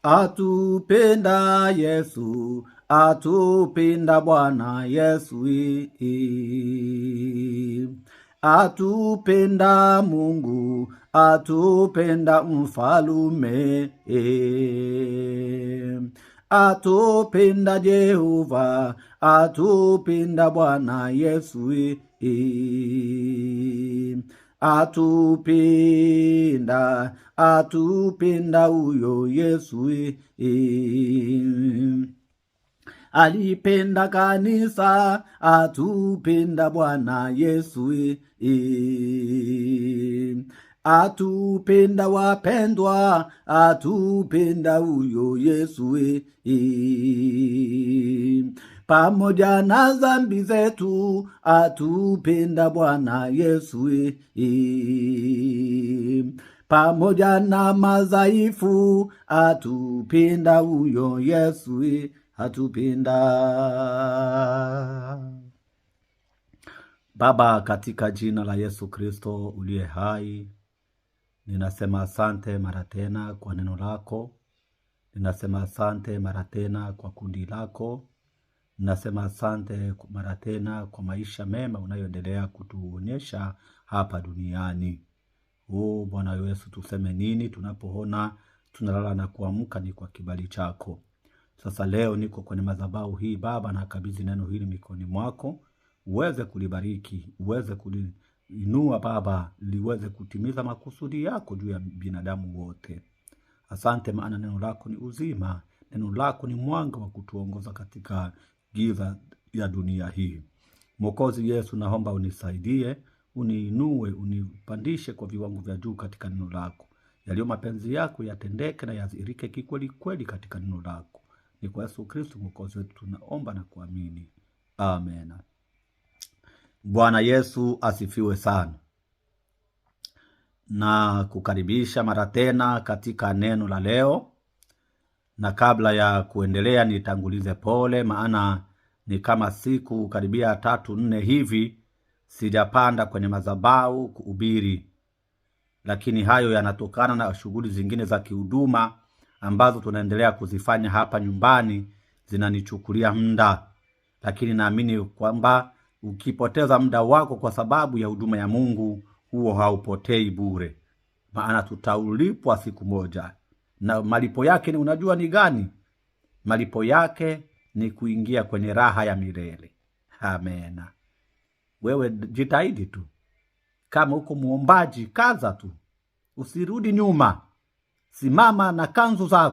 Atupenda Yesu, atupenda Bwana Yesu. Atupenda Mungu, atupenda Mfalume. Atupenda Jehova, atupenda Bwana Yesu. Atupenda huyo Yesu. Alipenda kanisa, atupenda Bwana Yesu. Atupenda wapendwa, atupenda huyo Yesu. Pamoja na dhambi zetu, atupenda Bwana Yesu. Pamoja na madhaifu, atupenda huyo Yesu. Atupenda. Baba, katika jina la Yesu Kristo uliye hai, ninasema asante mara tena kwa neno lako. Ninasema asante mara tena kwa kundi lako. Ninasema asante mara tena kwa maisha mema unayoendelea kutuonyesha hapa duniani. Bwana Yesu, tuseme nini tunapoona tunalala na kuamka? Ni kwa kibali chako. Sasa leo niko kwenye madhabahu hii Baba, na kabidhi neno hili mikononi mwako. Uweze kulibariki, uweze kulinua Baba, liweze kutimiza makusudi yako juu ya binadamu wote. Asante, maana neno lako ni uzima, neno lako ni mwanga wa kutuongoza katika giza ya dunia hii. Mwokozi Yesu, naomba unisaidie, uniinue, unipandishe kwa viwango vya juu katika neno lako. Yaliyo mapenzi yako yatendeke na yazirike kikweli kweli katika neno lako. Ni kwa Yesu Kristo mwokozi wetu tunaomba na kuamini. Amen. Bwana Yesu asifiwe sana. Na kukaribisha mara tena katika neno la leo. Na kabla ya kuendelea nitangulize pole, maana ni kama siku karibia 3-4 hivi sijapanda kwenye madhabahu kuhubiri. Lakini hayo yanatokana na shughuli zingine za kihuduma ambazo tunaendelea kuzifanya hapa nyumbani, zinanichukulia muda. Lakini naamini kwamba ukipoteza muda wako kwa sababu ya huduma ya Mungu, huo haupotei bure. Maana tutaulipwa siku moja. Na malipo yake ni, unajua ni gani? Malipo yake ni kuingia kwenye raha ya milele. Amen. Wewe jitahidi tu. Kama uko muombaji, kaza tu. Usirudi nyuma. Simama na kanzu zako.